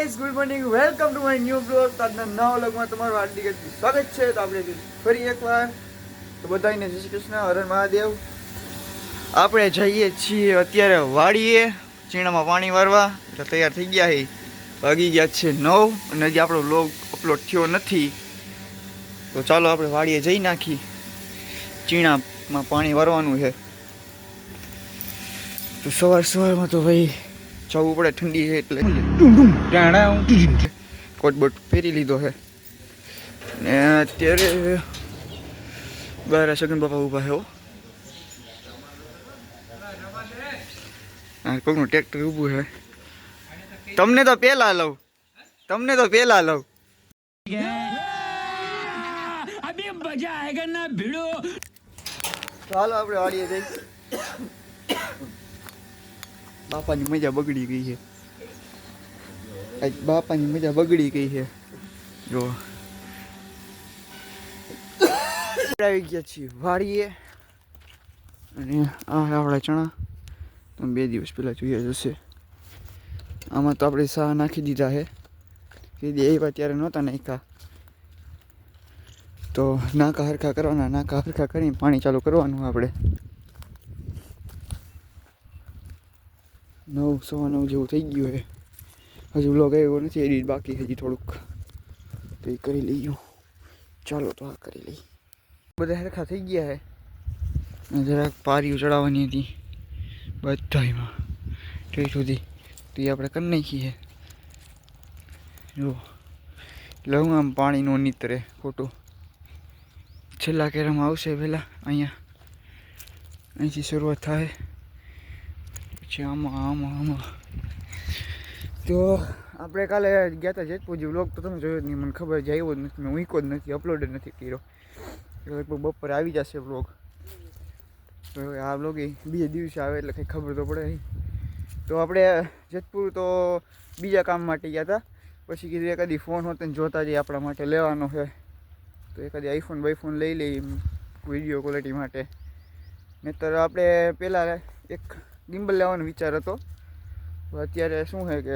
Guys, good morning, welcome to my new blog. આજના નવા વ્લોગમાં તમારું હાર્દિક સ્વાગત છે. તો આપણે ફરી એકવાર તો બધાને જય શ્રી કૃષ્ણ, હર હર મહાદેવ. આપણે જઈએ છીએ અત્યારે વાડીએ ચીણામાં પાણી વારવા, એટલે તૈયાર થઈ ગયા છે. વાગી ગયા છે 9 અને હજી આપણો વ્લોગ અપલોડ થયો નથી. તો ચાલો આપણે વાડીએ જઈ નાખી. ચીણામાં પાણી વારવાનું છે. તો સવારમાં તો ભાઈ જવું પડે, ઠંડી છે એટલે કોટ બોટ પહેરી લીધો છે ને અત્યારે બહાર સગન બાપા ઊભા છે. કોઈનું ટ્રેક્ટર ઊભું છે. તમને તો પેલા લઉં ચાલો આપણે વાળીએ જઈ. બાપાની મજા બગડી ગઈ છે. બાપાની મજા બગડી ગઈ છે. જો આવી ગયા છીએ વાડીએ અને આ આપણા ચણા તમે 2 દિવસ પહેલાં જોયા જશે. આમાં તો આપણે સા નાખી દીધા છે. કીધી એ વાત ત્યારે નહોતા નાખ્યા. તો નાકા હરખા કરવાના, નાકા હરખા કરીને પાણી ચાલુ કરવાનું. આપણે 9:15 જેવું થઈ ગયું છે. હજુ વ્લોગ આવ્યો નથી, એડિટ બાકી હજી થોડુંક, તો એ કરી લઈએ. ચાલો તો આ કરી લઈએ. બધા હરખા થઈ ગયા છે. જરાક પારીઓ ચડાવવાની હતી બધામાં ઠેઠ સુધી, તો એ આપણે કરી નાખીએ. જો એટલે હું આમ પાણીનો નીતરે ખોટું છેલ્લા કેરામાં આવશે. પહેલાં અહીંથી શરૂઆત થાય, પછી આમાં તો આપણે કાલે ગયા હતા જેતપુર. વ્લોગ તો તમે જોયો જ નહીં, મને ખબર જ આવ્યો જ નથી, મેં મૂક્યો જ નથી, અપલોડ જ નથી કર્યો. લગભગ બપોરે આવી જશે વ્લોગ. આ વ્લોગ એ 2 દિવસે આવે એટલે કંઈ ખબર તો પડે. તો આપણે જેતપુર તો બીજા કામ માટે ગયા હતા. પછી કીધું એકાદી ફોન હોત ને જોતા જઈએ, આપણા માટે લેવાનો છે. તો એકાદી આઈફોન લઈ લઈએ વિડીયો ક્વોલિટી માટે. નહીંતર આપણે પહેલાં એક ગિમ્બલ લેવાનો વિચાર હતો. અત્યારે શું છે કે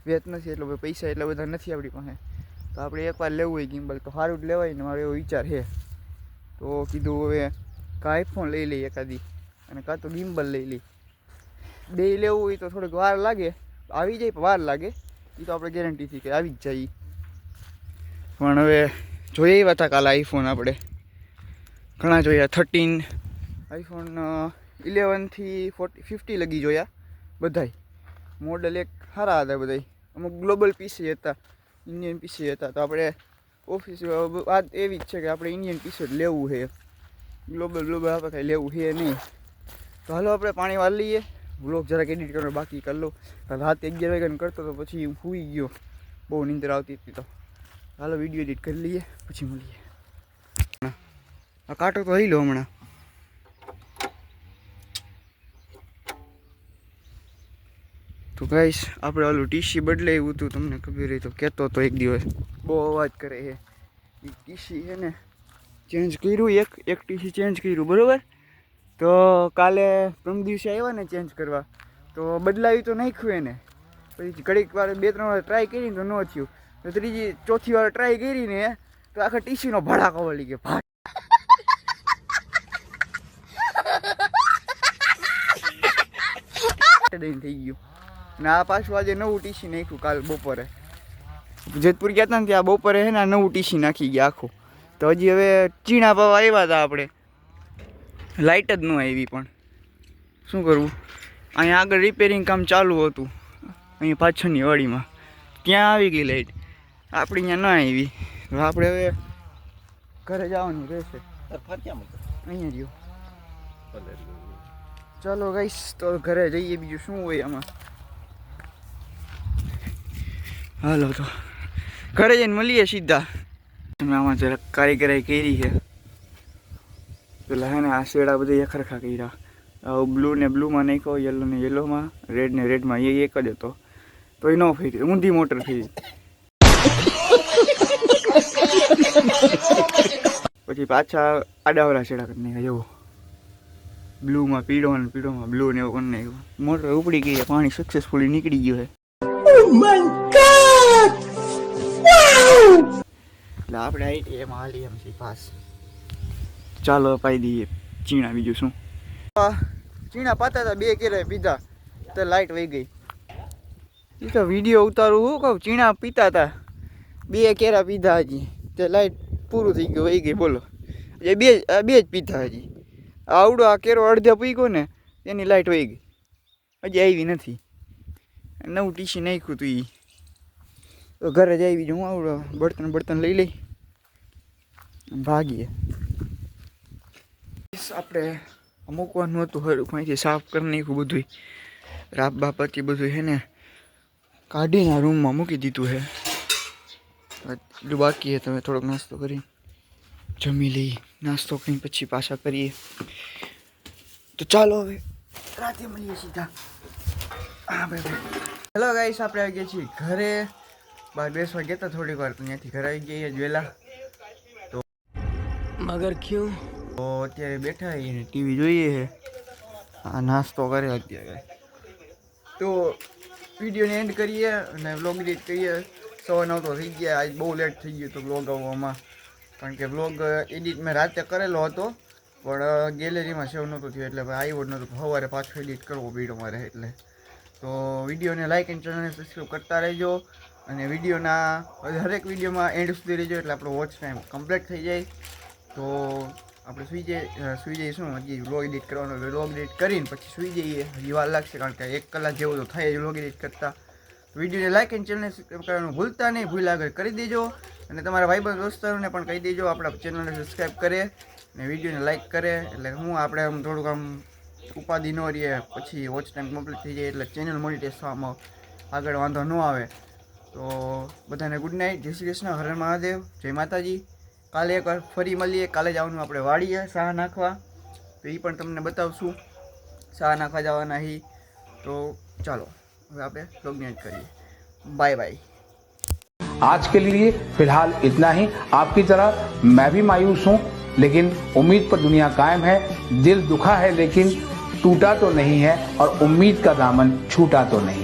વેચ નથી, એટલે પૈસા એટલા બધા નથી આપણી પાસે. તો આપણે એકવાર લેવું હોય ગિમ્બલ તો સારું જ લેવાય ને, મારો એવો વિચાર છે. તો કીધું હવે કાં આઈફોન લઈ લઈએ એકાદી, અને કાં તો ગિમ્બલ લઈ લઈએ. 2 લેવું હોય તો થોડીક વાર લાગે, આવી જાય પણ વાર લાગે, એ તો આપણે ગેરંટીથી કે આવી જ જાય. પણ હવે જોઈએ એવા હતા કાલે આઈફોન આપણે ઘણા જોયા. 13 આઈફોન 11 થી 50 લગી જોયા બધાય. મોડલ એક સારા હતા બધાય. અમુક ગ્લોબલ પીસી હતા, ઇન્ડિયન પીસી હતા. તો આપણે ઓફિસ વાત એવી જ છે કે આપણે ઇન્ડિયન પીસી જ લેવું છે. ગ્લોબલ આપણે કાંઈ લેવું છે નહીં. તો હાલો આપણે પાણી વાળી લઈએ. વ્લોગ જરાક એડિટ કરવાનો બાકી કરી લો. રાતે 11 વાગ્યાને કરતો તો પછી હું સૂઈ ગયો, બહુ નીંદર આવતી હતી. તો હાલો વિડીયો એડિટ કરી લઈએ, પછી મળીએ. આ કાંટો તો લઈ લો હમણાં. તો ગાઈસ, આપણે ઓલું ટીસી બદલાવ્યું હતું, તમને ખબર હોય તો કહેતો હતો એક દિવસ. બહુ અવાજ કરે છે. એ ટીસી છે ને ચેન્જ કર્યું, એક ટીસી ચેન્જ કર્યું બરાબર. તો કાલે પ્રમ દિવસે આવ્યા ને ચેન્જ કરવા, તો બદલાવી તો નાખ્યું એને. પછી ઘડીક વાર 2-3 વાર ટ્રાય કરીને તો ન થયું. તો ચોથી વાર ટ્રાય કરીને તો આખા ટીસીનો ભડાકો વળી ગયો. થઈ ગયું. ને આ પાછું આજે નવું ટીસી નાખ્યું કાલ બપોરે. જેતપુર ગયા હતા ને ત્યાં બપોરે છે ને નવું ટીસી નાખી ગયા આખું. તો હજી હવે ચીણા પાવા આવ્યા હતા આપણે, લાઇટ જ ન આવી. પણ શું કરવું, અહીંયા આગળ રિપેરિંગ કામ ચાલુ હતું, અહીંયા પાછળની વાડીમાં. ત્યાં આવી ગઈ લાઇટ, આપણી ત્યાં ના આવી. આપણે હવે ઘરે જવાનું રહેશે. અહીંયા રહ્યો. ચાલો ગાઈસ, તો ઘરે જઈએ. બીજું શું હોય આમાં. હાલો તો ઘરે જઈને મળીએ સીધા. તમે આમાં જરાક કારીગરાઈ કરી છે. પેલા હે ને આ શેડા બધા ખરખા કર્યા. બ્લુ ને બ્લુમાં નાખ્યો, યલો ને યલોમાં, રેડ ને રેડમાં. એ એક જ હતો તો એ ન ફરી, ઊંધી મોટર થઈ. પછી પાછા આડાવડા શેડા કરી નાખ્યા. જવો બ્લુમાં પીળો અને પીળોમાં બ્લુ ને એવું કરી નાખ્યું. મોટર ઉપડી ગઈ, પાણી સક્સેસફુલી નીકળી ગયું છે. એટલે આપણે એમાં હાલી એમ છીએ પાસ. ચાલો પાઈ દઈએ ચીણા, બીજું શું. ચીણા પાતા હતા, 2 કેરા પીધા તો લાઈટ વહી ગઈ. એ તો વિડીયો ઉતારું હું કહું, ચીણા પીતા હતા 2 કેરા પીધા હજી તે લાઈટ પૂરું થઈ ગયું, વહી ગઈ. બોલો એ બે જ પીધા હજી. આવડો આ કેરો અડધા પી ગયો ને એની લાઈટ વહી ગઈ, હજી આવી નથી. નવું ટીસી નાખ્યું હતું એ ઘરે જ આવી. હું આવડો બળતણ લઈ લઈ ભાગીએ. આપણે મૂકવાનું હતું હરું, અહીંથી સાફ કરી નાખ્યું બધું. રાપ બાપતી બધું છે ને કાઢીને રૂમમાં મૂકી દીધું છે. એટલું બાકી છે, તમે થોડોક નાસ્તો કરી જમી લઈએ. નાસ્તો કરીને પછી પાછા કરીએ. તો ચાલો હવે રાતે મળીએ સીધા. હા ભાઈ. હેલો ગાઈસ, આપણે આવી ગયા છીએ ઘરે. બહાર બેસવા ગયા હતા થોડીક વાર, તો ત્યાંથી ઘરે આવી ગયા વહેલા. તો મગર ક્યું તો અત્યારે બેઠા છીએ, ટીવી જોઈએ છે. આ નાસ્તો કરે અત્યારે. તો વિડીયોને એન્ડ કરીએ અને વ્લોગ એડિટ કરીએ. 9:15 તો થઈ ગયા. આજ બહુ લેટ થઈ ગયું તો વ્લોગ આવવામાં, કારણ કે વ્લોગ એડિટ મેં રાતે કરેલો હતો પણ ગેલેરીમાં સેવ નહોતું થયું એટલે આવ્યો જ નહોતું. સવારે પાછું એડિટ કરવો પડ્યો મારે એટલે. તો વિડીયોને લાઇક એન્ડ ચેનલને સબસ્ક્રાઈબ કરતા રહેજો અને વિડીયોના હરેક વિડીયોમાં એન્ડ સુધી રહેજો એટલે આપણો વોચ ટાઈમ કમ્પ્લીટ થઈ જાય. તો આપણે સુઈ જઈશું. હજી વ્લોગ એડિટ કરવાનો, વ્લોગ એડિટ કરીને પછી સુઈ જઈએ. હજી વાર લાગશે કારણ કે 1 કલાક જેવું તો થાય જ વ્લોગ એડિટ કરતાં. વિડીયોને લાઇક એન્ડ ચેનલને સબસ્ક્રાઈબ કરવાનું ભૂલતા નહીં, ભૂલ્યા આગળ કરી દેજો. અને તમારા ભાઈબંધ દોસ્તારોને પણ કહી દેજો આપણા ચેનલને સબસ્ક્રાઈબ કરે અને વિડીયોને લાઇક કરે. એટલે હું આપણે આમ થોડુંક આમ ઉપાધિ ન રહીએ, પછી વોચ ટાઈમ કમ્પ્લીટ થઈ જાય એટલે ચેનલ મોનિટાઈઝ થવામાં આગળ વાંધો ન આવે. તો બધાને ગુડ નાઇટ, જય શ્રી કૃષ્ણ, હર હર મહાદેવ, જય માતાજી. કાલે એકવાર ફરી મળીએ. કાલે જવાનું આપણે વાડીએ શાહ નાખવા, તો એ પણ તમને બતાવશું. શાહ નાખવા જવાના હી. તો ચાલો હવે આપણે વ્લોગને એન્ડ કરીએ. Bye bye. आज के लिए फिलहाल इतना ही. आपकी तरह मैं भी मायूस हूं, लेकिन उम्मीद पर दुनिया कायम है. दिल दुखा है लेकिन टूटा तो नहीं है और उम्मीद का दामन छूटा तो नहीं.